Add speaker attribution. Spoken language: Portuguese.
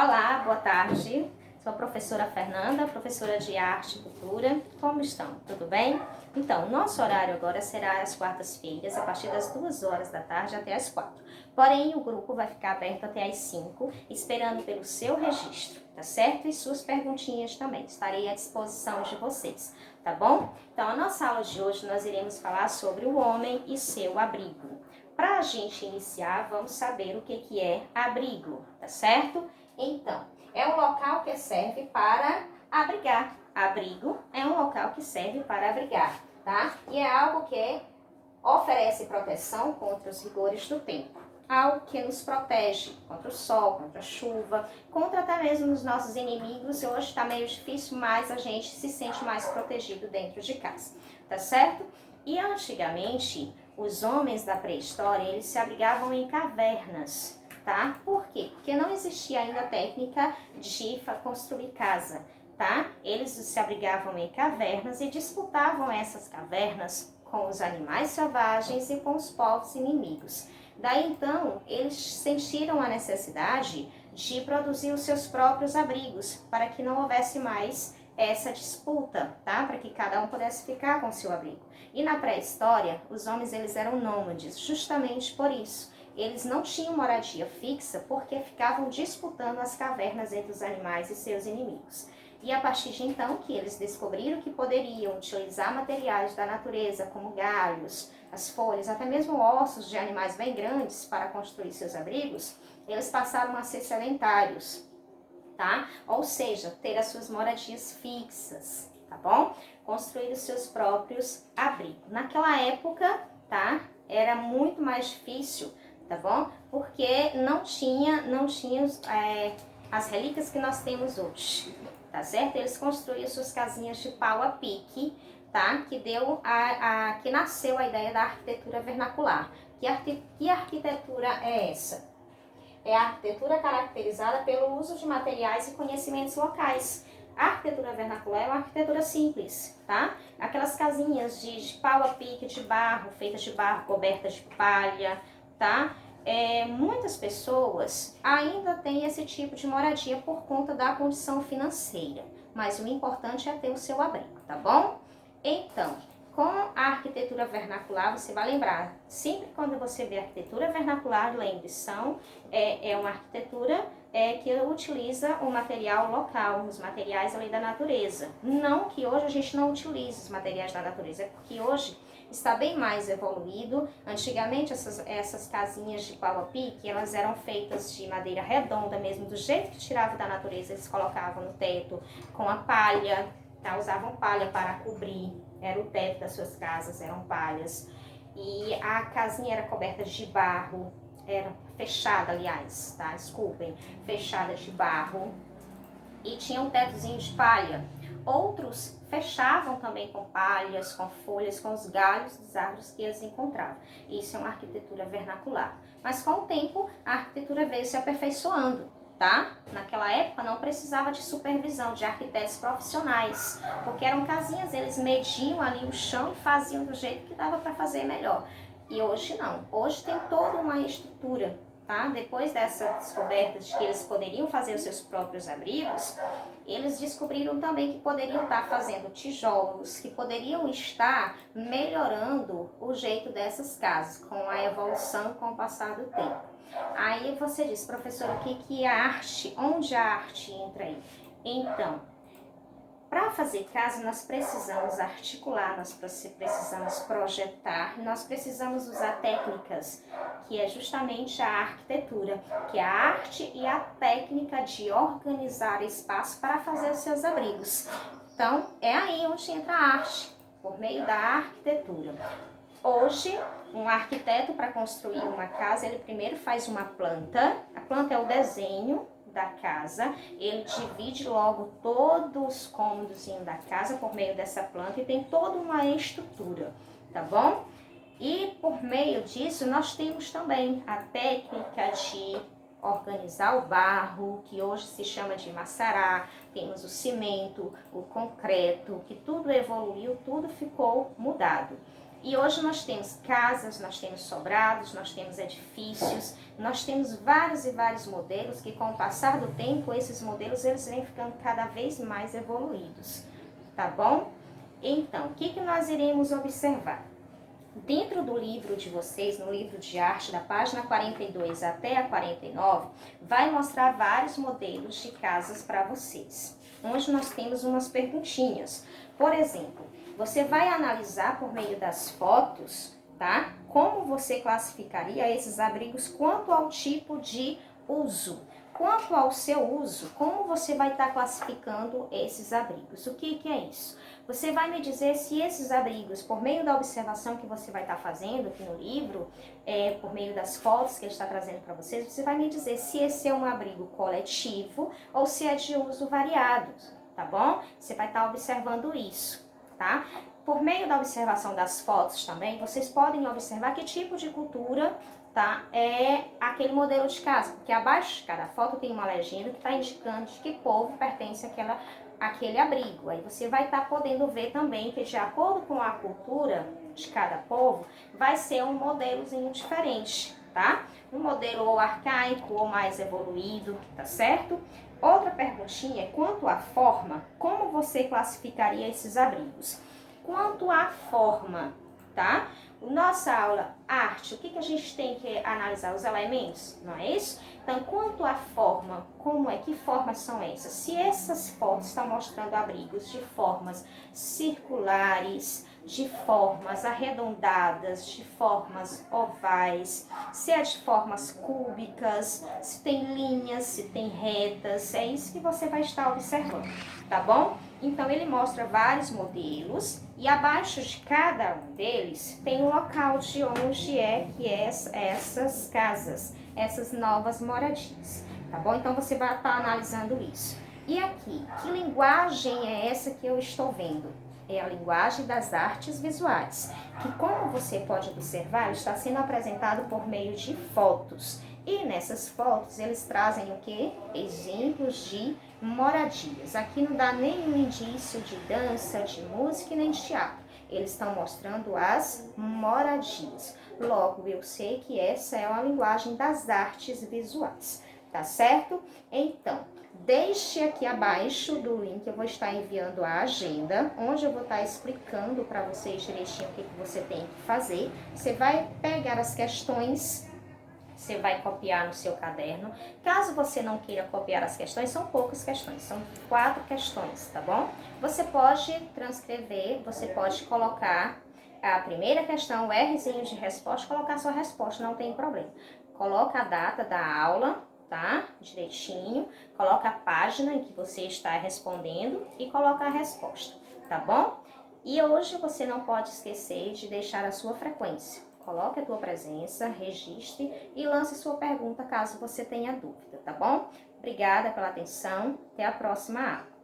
Speaker 1: Olá, boa tarde. Sou a professora Fernanda, professora de Arte e Cultura. Como estão? Tudo bem? Então, nosso horário agora será às quartas-feiras, a partir das 2 horas da tarde até às 4. Porém, o grupo vai ficar aberto até às 5, esperando pelo seu registro, tá certo? E suas perguntinhas também. Estarei à disposição de vocês, tá bom? Então, a nossa aula de hoje nós iremos falar sobre o homem e seu abrigo. Para a gente iniciar, vamos saber o que é abrigo, tá certo? Então, é um local que serve para abrigar. Abrigo é um local que serve para abrigar, tá? E é algo que oferece proteção contra os rigores do tempo. Algo que nos protege contra o sol, contra a chuva, contra até mesmo os nossos inimigos. Hoje está meio difícil, mas a gente se sente mais protegido dentro de casa, tá certo? E antigamente, os homens da pré-história, eles se abrigavam em cavernas, tá? Por quê? Porque não existia ainda a técnica de construir casa, tá? Eles se abrigavam em cavernas e disputavam essas cavernas com os animais selvagens e com os povos inimigos. Daí então, eles sentiram a necessidade de produzir os seus próprios abrigos, para que não houvesse mais essa disputa, tá? Para que cada um pudesse ficar com seu abrigo. E na pré-história, os homens eles eram nômades, justamente por isso. Eles não tinham moradia fixa porque ficavam disputando as cavernas entre os animais e seus inimigos. E a partir de então que eles descobriram que poderiam utilizar materiais da natureza, como galhos, as folhas, até mesmo ossos de animais bem grandes para construir seus abrigos, eles passaram a ser sedentários, tá? Ou seja, ter as suas moradias fixas, tá bom? Construir os seus próprios abrigos. Naquela época, tá? Era muito mais difícil, tá bom? Porque não tinha as relíquias que nós temos hoje, tá certo? Eles construíam suas casinhas de pau a pique, tá? Que nasceu a ideia da arquitetura vernacular. Que arquitetura é essa? É a arquitetura caracterizada pelo uso de materiais e conhecimentos locais. A arquitetura vernacular é uma arquitetura simples, tá? Aquelas casinhas de pau a pique, de barro, feitas de barro, cobertas de palha, tá? Muitas pessoas ainda têm esse tipo de moradia por conta da condição financeira, mas o importante é ter o seu abrigo, tá bom? Então, com a arquitetura vernacular, você vai lembrar, sempre quando você vê arquitetura vernacular, lembre, é uma arquitetura que utiliza o material local, os materiais ali da natureza. Não que hoje a gente não utilize os materiais da natureza, é porque hoje está bem mais evoluído. Antigamente essas casinhas de pau a pique, elas eram feitas de madeira redonda mesmo, do jeito que tirava da natureza, eles colocavam no teto com a palha, tá? Usavam palha para cobrir, era o teto das suas casas, eram palhas. E a casinha era coberta de barro, era fechada, aliás, tá? Desculpem, fechada de barro. E tinha um tetozinho de palha. Outros fechavam também com palhas, com folhas, com os galhos das árvores que eles encontravam. Isso é uma arquitetura vernacular. Mas com o tempo, a arquitetura veio se aperfeiçoando, tá? Naquela época não precisava de supervisão de arquitetos profissionais, porque eram casinhas, eles mediam ali o chão e faziam do jeito que dava para fazer melhor. E hoje não. Hoje tem toda uma estrutura, tá? Depois dessa descoberta de que eles poderiam fazer os seus próprios abrigos, eles descobriram também que poderiam estar fazendo tijolos, que poderiam estar melhorando o jeito dessas casas, com a evolução, com o passar do tempo. Aí você diz, professor, o que é a arte? Onde a arte entra aí? Então, para fazer casa, nós precisamos articular, nós precisamos projetar, nós precisamos usar técnicas, que é justamente a arquitetura, que é a arte e a técnica de organizar espaço para fazer os seus abrigos. Então, é aí onde entra a arte, por meio da arquitetura. Hoje, um arquiteto, para construir uma casa, ele primeiro faz uma planta. A planta é o desenho da casa, ele divide logo todos os cômodos da casa por meio dessa planta e tem toda uma estrutura, tá bom? E por meio disso, nós temos também a técnica de organizar o barro, que hoje se chama de maçará, temos o cimento, o concreto, que tudo evoluiu, tudo ficou mudado. E hoje nós temos casas, nós temos sobrados, nós temos edifícios, nós temos vários e vários modelos que com o passar do tempo, esses modelos eles vêm ficando cada vez mais evoluídos, tá bom? Então, o que nós iremos observar? Dentro do livro de vocês, no livro de arte, da página 42 até a 49, vai mostrar vários modelos de casas para vocês. Onde nós temos umas perguntinhas. Por exemplo, você vai analisar por meio das fotos, tá? Como você classificaria esses abrigos quanto ao tipo de uso. Quanto ao seu uso, como você vai estar classificando esses abrigos? O que é isso? Você vai me dizer se esses abrigos, por meio da observação que você vai estar fazendo aqui no livro, por meio das fotos que ele está trazendo para vocês, você vai me dizer se esse é um abrigo coletivo ou se é de uso variado, tá bom? Você vai estar observando isso, tá? Por meio da observação das fotos também, vocês podem observar que tipo de cultura, tá, é aquele modelo de casa, porque abaixo de cada foto tem uma legenda que está indicando de que povo pertence àquele abrigo. Aí você vai estar podendo ver também que de acordo com a cultura de cada povo, vai ser um modelozinho diferente, tá? Um modelo ou arcaico ou mais evoluído, tá certo? Outra perguntinha é quanto à forma, como você classificaria esses abrigos? Quanto à forma, tá? Nossa aula arte, o que a gente tem que analisar? Os elementos, não é isso? Então, quanto à forma, que formas são essas? Se essas fotos estão mostrando abrigos de formas circulares, de formas arredondadas, de formas ovais, se é de formas cúbicas, se tem linhas, se tem retas, é isso que você vai estar observando, tá bom? Então, ele mostra vários modelos e abaixo de cada um deles tem o local de onde essas casas, essas novas moradias, tá bom? Então, você vai estar analisando isso. E aqui, que linguagem é essa que eu estou vendo? É a linguagem das artes visuais, que como você pode observar, está sendo apresentado por meio de fotos. E nessas fotos eles trazem o quê? Exemplos de moradias. Aqui não dá nenhum indício de dança, de música nem de teatro. Eles estão mostrando as moradias. Logo, eu sei que essa é uma linguagem das artes visuais, tá certo? Então, deixe aqui abaixo do link, eu vou estar enviando a agenda, onde eu vou estar explicando para vocês direitinho o que você tem que fazer. Você vai pegar as questões, você vai copiar no seu caderno. Caso você não queira copiar as questões, são poucas questões, são 4 questões, tá bom? Você pode transcrever, você pode colocar a primeira questão, o Rzinho de resposta, colocar a sua resposta, não tem problema. Coloca a data da aula, tá? Direitinho, coloca a página em que você está respondendo e coloca a resposta, tá bom? E hoje você não pode esquecer de deixar a sua frequência. Coloque a tua presença, registre e lance sua pergunta caso você tenha dúvida, tá bom? Obrigada pela atenção, até a próxima aula.